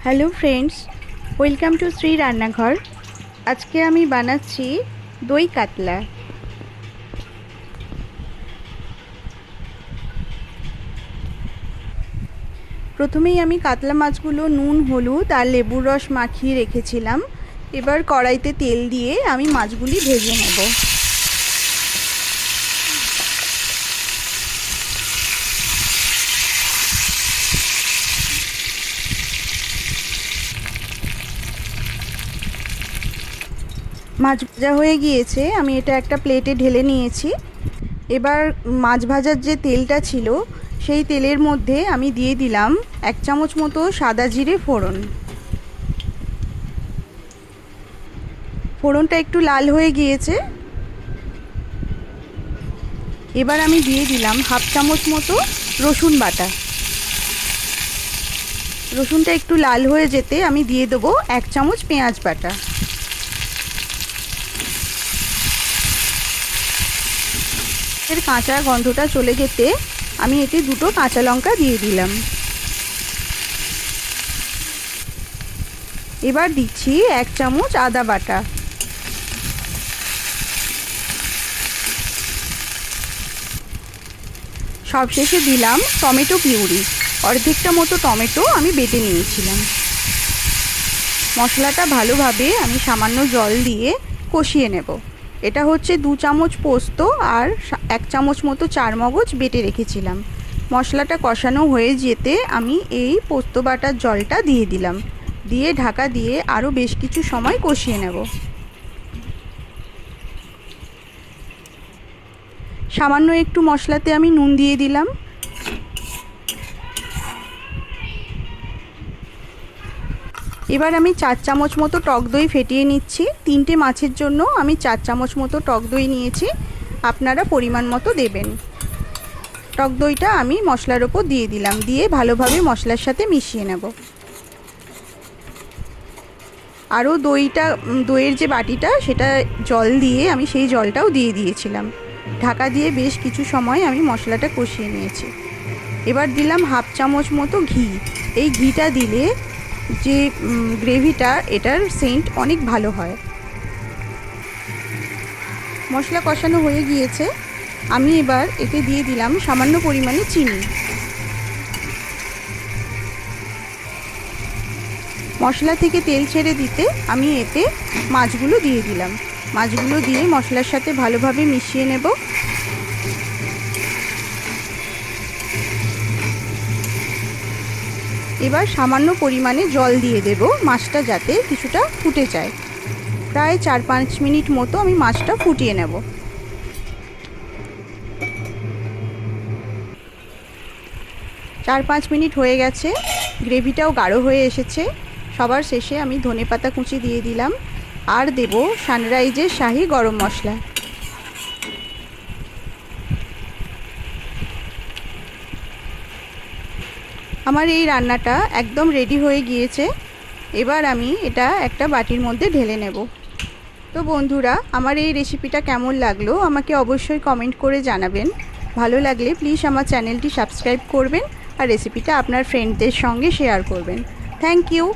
Hello friends, welcome to Shri রান্নাঘর। আজকে আমি বানাচ্ছি দই কাতলা। প্রথমেই আমি কাতলা মাছগুলো নুন, হলুদ আর লেবুর রস মাখিয়ে রেখেছিলাম। এবার কড়াইতে তেল দিয়ে আমি মাছগুলি ভেজে নেব। মাছ ভাজা হয়ে গিয়েছে, আমি এটা একটা প্লেটে ঢেলে নিয়েছি। এবার মাছ ভাজার যে তেলটা ছিল সেই তেলের মধ্যে আমি দিয়ে দিলাম 1 চামচ মতো সাদা জিরে ফোড়ন। ফোড়নটা একটু লাল হয়ে গিয়েছে। এবার আমি দিয়ে দিলাম 1/2 চামচ মতো রসুন বাটা। রসুনটা একটু লাল হয়ে যেতে আমি দিয়ে দেবো 1 চামচ পেঁয়াজ বাটা। এর কাঁচা গন্ধটা চলে যেতে আমি এতে 2টো কাঁচা লঙ্কা দিয়ে দিলাম। এবার দিচ্ছি 1 চামচ আদা বাটা। সবশেষে দিলাম টমেটো পিউরি। অর্ধেকটা মতো টমেটো আমি বেটে নিয়েছিলাম। মশলাটা ভালোভাবে আমি সামান্য জল দিয়ে কষিয়ে নেব। এটা হচ্ছে 2 চামচ পোস্ত আর 1 চামচ মতো চারমগজ বেটে রেখেছিলাম। মশলাটা কষানো হয়ে যেতে আমি এই পোস্ত বাটার জলটা দিয়ে দিলাম। দিয়ে ঢাকা দিয়ে আরও বেশ কিছু সময় কষিয়ে নেব। সামান্য একটু মশলাতে আমি নুন দিয়ে দিলাম। এবার আমি 4 চামচ মতো টক দই ফেটিয়ে নিচ্ছি। 3টে মাছের জন্য আমি 4 চামচ মতো টক দই নিয়েছি, আপনারা পরিমাণ মতো দেবেন। টক দইটা আমি মশলার ওপর দিয়ে দিলাম, দিয়ে ভালোভাবে মশলার সাথে মিশিয়ে নেব। আরও দইয়ের যে বাটিটা সেটা জল দিয়ে আমি সেই জলটাও দিয়ে দিয়েছিলাম। ঢাকা দিয়ে বেশ কিছু সময় আমি মশলাটা কষিয়ে নিয়েছি। এবার দিলাম 1/2 চামচ মতো ঘি। এই ঘিটা দিলে যে গ্রেভিটা, এটার সেন্ট অনেক ভালো হয়। মশলা কষানো হয়ে গিয়েছে, আমি এবার এতে দিয়ে দিলাম সামান্য পরিমাণে চিনি। মশলা থেকে তেল ছেড়ে দিতে আমি এতে মাছগুলো দিয়ে দিলাম। মাছগুলো দিয়ে মশলার সাথে ভালোভাবে মিশিয়ে নেব। এবার সামান্য পরিমাণে জল দিয়ে দেব, মাছটা যাতে কিছুটা ফুটে যায়। প্রায় 4-5 মিনিট মতো আমি মাছটা ফুটিয়ে নেব। 4-5 মিনিট হয়ে গেছে, গ্রেভিটাও গাঢ় হয়ে এসেছে। সবার শেষে আমি ধনেপাতা কুচি দিয়ে দিলাম আর দেব সানরাইজের শাহি গরম মশলা। আমার এই রান্নাটা একদম রেডি হয়ে গিয়েছে। এবার আমি এটা একটা বাটির মধ্যে ঢেলে নেব। তো বন্ধুরা, আমার এই রেসিপিটা কেমন লাগলো আমাকে অবশ্যই কমেন্ট করে জানাবেন। ভালো লাগলে প্লিজ আমার চ্যানেলটি সাবস্ক্রাইব করবেন আর রেসিপিটা আপনার ফ্রেন্ডদের সঙ্গে শেয়ার করবেন। Thank you.